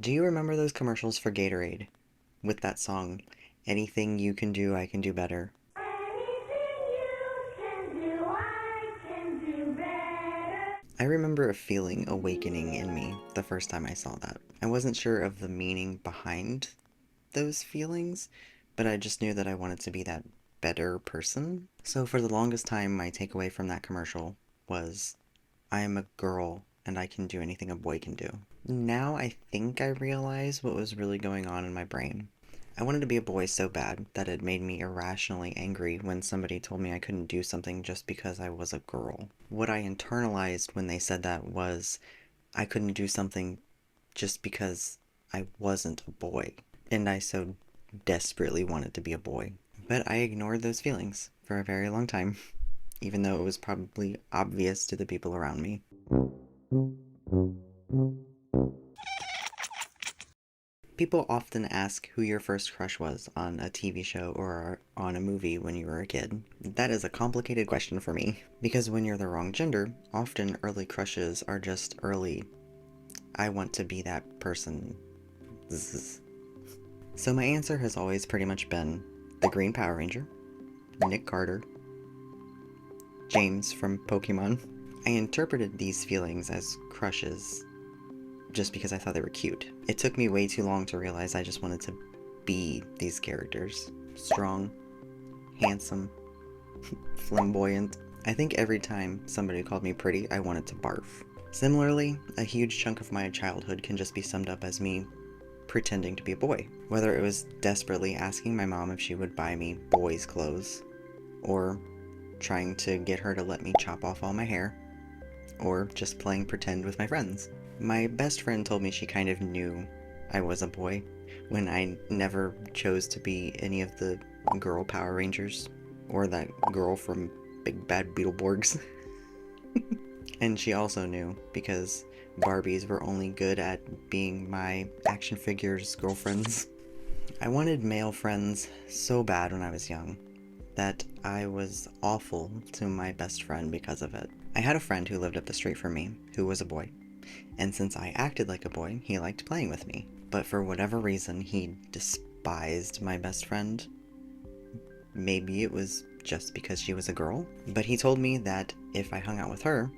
Do you remember those commercials for Gatorade with that song, Anything You Can Do, I Can Do Better? Anything you can do, I can do better. I remember a feeling awakening in me the first time I saw that. I wasn't sure of the meaning behind those feelings, but I just knew that I wanted to be that better person. So for the longest time, my takeaway from that commercial was I am a girl and I can do anything a boy can do. Now I think I realize what was really going on in my brain. I wanted to be a boy so bad that it made me irrationally angry when somebody told me I couldn't do something just because I was a girl. What I internalized when they said that was I couldn't do something just because I wasn't a boy. And I so desperately wanted to be a boy. But I ignored those feelings for a very long time, even though it was probably obvious to the people around me. People often ask who your first crush was on a TV show or on a movie when you were a kid. That is a complicated question for me, because when you're the wrong gender, often early crushes are just early, I want to be that person. So my answer has always pretty much been the Green Power Ranger, Nick Carter, James from Pokemon. I interpreted these feelings as crushes just because I thought they were cute. It took me way too long to realize I just wanted to be these characters. Strong, handsome, flamboyant. I think every time somebody called me pretty, I wanted to barf. Similarly, a huge chunk of my childhood can just be summed up as me pretending to be a boy. Whether it was desperately asking my mom if she would buy me boys' clothes, or trying to get her to let me chop off all my hair, or just playing pretend with my friends. My best friend told me she kind of knew I was a boy when I never chose to be any of the girl Power Rangers or that girl from Big Bad Beetleborgs. And she also knew because Barbies were only good at being my action figures girlfriends. I wanted male friends so bad when I was young that I was awful to my best friend because of it. I had a friend who lived up the street from me who was a boy, and since I acted like a boy, he liked playing with me. But for whatever reason, he despised my best friend. Maybe it was just because she was a girl, but he told me that if I hung out with her,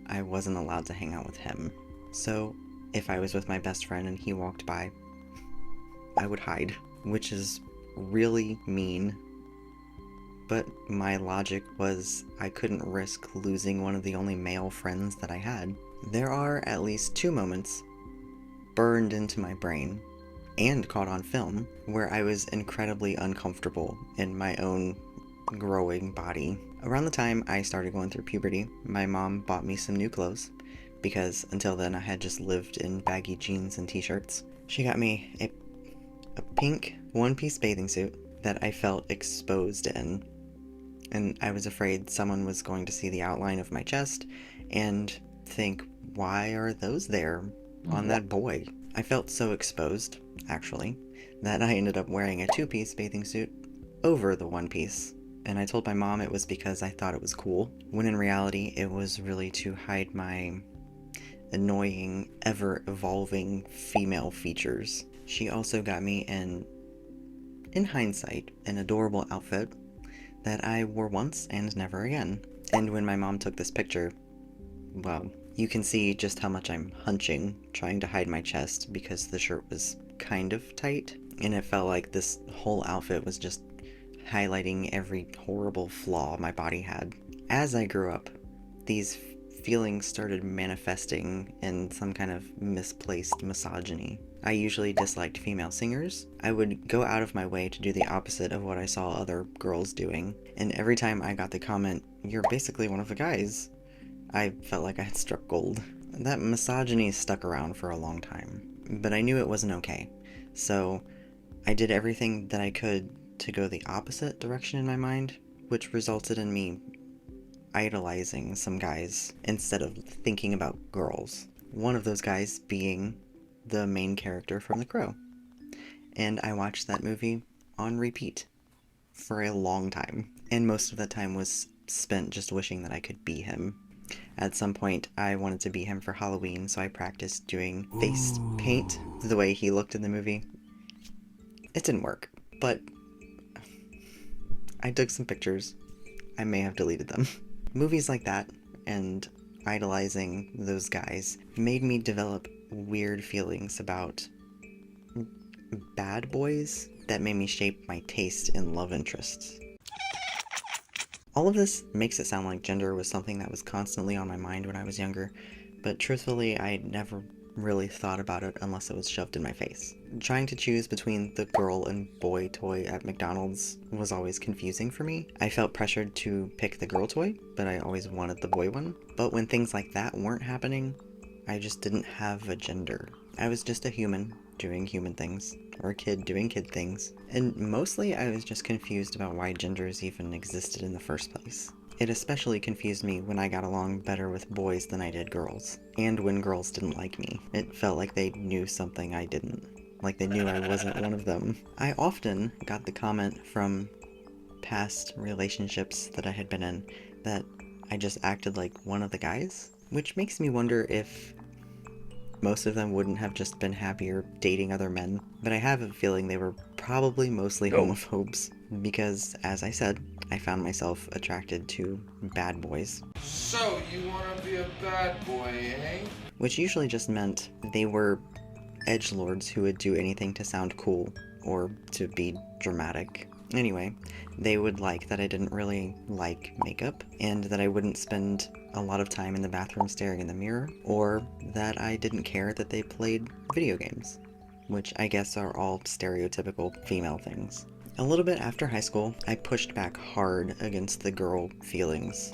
I wasn't allowed to hang out with him. So if I was with my best friend and he walked by, I would hide, which is really mean. But my logic was I couldn't risk losing one of the only male friends that I had. There are at least two moments burned into my brain and caught on film where I was incredibly uncomfortable in my own growing body. Around the time I started going through puberty, my mom bought me some new clothes because until then I had just lived in baggy jeans and t-shirts. She got me a pink one-piece bathing suit that I felt exposed in, and I was afraid someone was going to see the outline of my chest and think, why are those there on that boy? I felt so exposed, actually, that I ended up wearing a two-piece bathing suit over the one piece. And I told my mom it was because I thought it was cool, when in reality it was really to hide my annoying, ever-evolving female features. She also got me in hindsight, an adorable outfit that I wore once and never again. And when my mom took this picture, well, you can see just how much I'm hunching, trying to hide my chest because the shirt was kind of tight, and it felt like this whole outfit was just highlighting every horrible flaw my body had. As I grew up, these feelings started manifesting in some kind of misplaced misogyny. I usually disliked female singers. I would go out of my way to do the opposite of what I saw other girls doing, and every time I got the comment, "You're basically one of the guys," I felt like I had struck gold. That misogyny stuck around for a long time, but I knew it wasn't okay. So I did everything that I could to go the opposite direction in my mind, which resulted in me idolizing some guys instead of thinking about girls. One of those guys being the main character from The Crow. And I watched that movie on repeat for a long time. And most of that time was spent just wishing that I could be him. At some point, I wanted to be him for Halloween, so I practiced doing face paint the way he looked in the movie. It didn't work, but I took some pictures. I may have deleted them. Movies like that and idolizing those guys made me develop weird feelings about bad boys that made me shape my taste in love interests. All of this makes it sound like gender was something that was constantly on my mind when I was younger, but truthfully, I never really thought about it unless it was shoved in my face. Trying to choose between the girl and boy toy at McDonald's was always confusing for me. I felt pressured to pick the girl toy, but I always wanted the boy one. But when things like that weren't happening, I just didn't have a gender. I was just a human doing human things, or a kid doing kid things. And mostly I was just confused about why genders even existed in the first place. It especially confused me when I got along better with boys than I did girls, and when girls didn't like me. It felt like they knew something I didn't, like they knew I wasn't one of them. I often got the comment from past relationships that I had been in that I just acted like one of the guys, which makes me wonder if most of them wouldn't have just been happier dating other men, but I have a feeling they were probably mostly homophobes, because, as I said, I found myself attracted to bad boys. So, you wanna be a bad boy, eh? Which usually just meant they were edgelords who would do anything to sound cool, or to be dramatic. Anyway, they would like that I didn't really like makeup, and that I wouldn't spend a lot of time in the bathroom staring in the mirror, or that I didn't care that they played video games, which I guess are all stereotypical female things. A little bit after high school, I pushed back hard against the girl feelings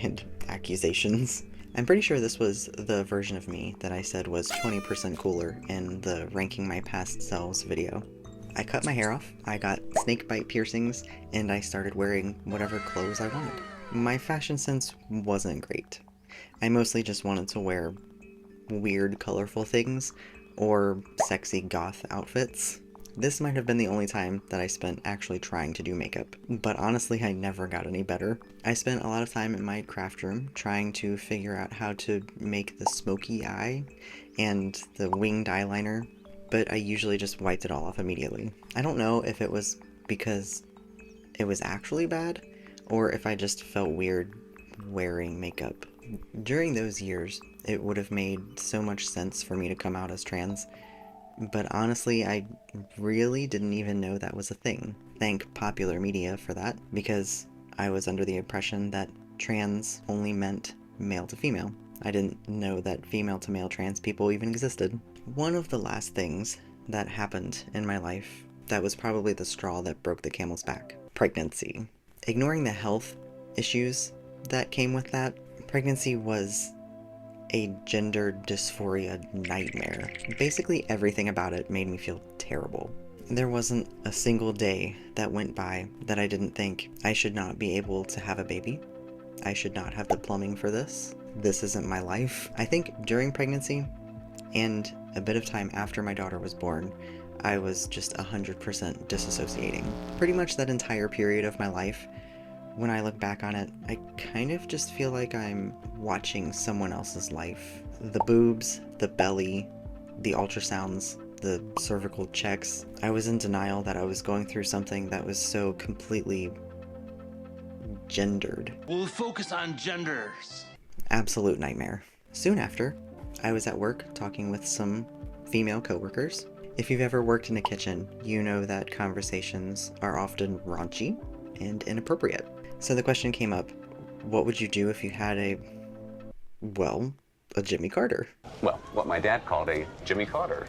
and accusations. I'm pretty sure this was the version of me that I said was 20% cooler in the Ranking My Past Selves video. I cut my hair off, I got snake bite piercings, and I started wearing whatever clothes I wanted. My fashion sense wasn't great. I mostly just wanted to wear weird, colorful things, or sexy goth outfits. This might have been the only time that I spent actually trying to do makeup, but honestly I never got any better. I spent a lot of time in my craft room trying to figure out how to make the smoky eye and the winged eyeliner, but I usually just wiped it all off immediately. I don't know if it was because it was actually bad, or if I just felt weird wearing makeup. During those years, it would have made so much sense for me to come out as trans, but honestly, I really didn't even know that was a thing. Thank popular media for that, because I was under the impression that trans only meant male to female. I didn't know that female to male trans people even existed. One of the last things that happened in my life that was probably the straw that broke the camel's back: pregnancy. Ignoring the health issues that came with that, pregnancy was a gender dysphoria nightmare. Basically everything about it made me feel terrible. There wasn't a single day that went by that I didn't think I should not be able to have a baby. I should not have the plumbing for this. This isn't my life. I think during pregnancy and a bit of time after my daughter was born, I was just 100% disassociating. Pretty much that entire period of my life, when I look back on it, I kind of just feel like I'm watching someone else's life. The boobs, the belly, the ultrasounds, the cervical checks. I was in denial that I was going through something that was so completely gendered. We'll focus on genders. Absolute nightmare. Soon after, I was at work talking with some female coworkers. If you've ever worked in a kitchen, you know that conversations are often raunchy and inappropriate. So the question came up, what would you do if you had a Jimmy Carter? Well, what my dad called a Jimmy Carter.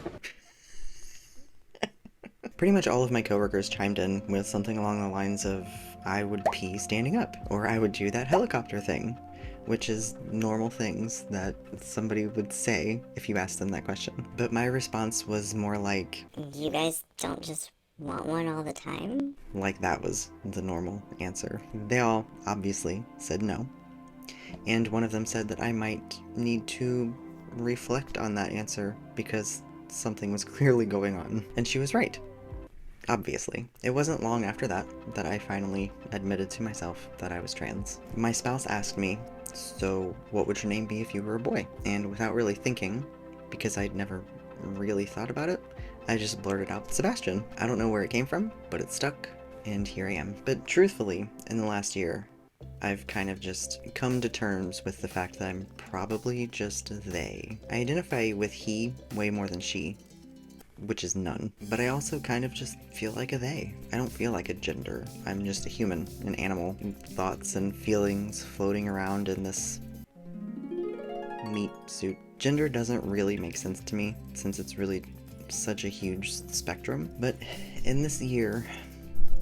Pretty much all of my coworkers chimed in with something along the lines of, I would pee standing up, or I would do that helicopter thing, which is normal things that somebody would say if you asked them that question. But my response was more like, You guys don't just want one all the time? Like that was the normal answer. They all obviously said no. And one of them said that I might need to reflect on that answer because something was clearly going on. And she was right. Obviously. It wasn't long after that I finally admitted to myself that I was trans. My spouse asked me So what would your name be if you were a boy? And without really thinking, because I'd never really thought about it, I just blurted out Sebastian. I don't know where it came from, but it stuck, and here I am. But truthfully, in the last year, I've kind of just come to terms with the fact that I'm probably just they. I identify with he way more than she, which is none. But I also kind of just feel like a they. I don't feel like a gender. I'm just a human, an animal, thoughts and feelings floating around in this meat suit. Gender doesn't really make sense to me, since it's really such a huge spectrum. But in this year,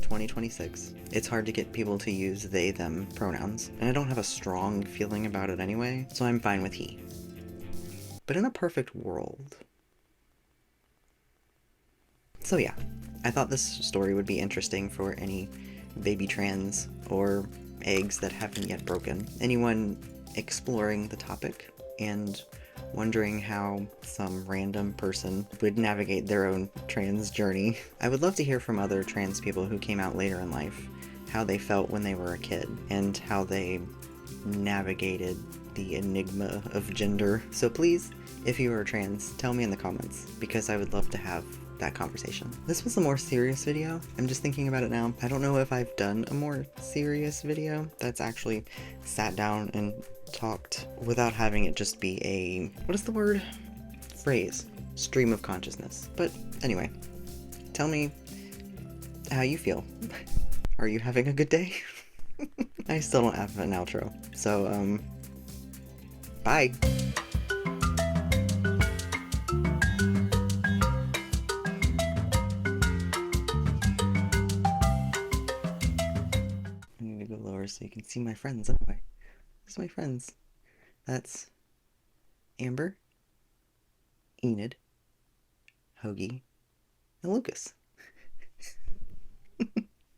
2026, it's hard to get people to use they, them pronouns, and I don't have a strong feeling about it anyway, so I'm fine with he. But in a perfect world... So yeah, I thought this story would be interesting for any baby trans or eggs that haven't yet broken. Anyone exploring the topic and wondering how some random person would navigate their own trans journey. I would love to hear from other trans people who came out later in life, how they felt when they were a kid, and how they navigated the enigma of gender. So please, if you are trans, tell me in the comments, because I would love to have that conversation. This was a more serious video. I'm just thinking about it now. I don't know if I've done a more serious video that's actually sat down and talked without having it just be a, what is the word? Phrase. Stream of consciousness. But anyway, tell me how you feel. Are you having a good day? I still don't have an outro. So, bye. I need to go lower so you can see my friends anyway. Where's my friends? That's Amber, Enid, Hoagie, and Lucas.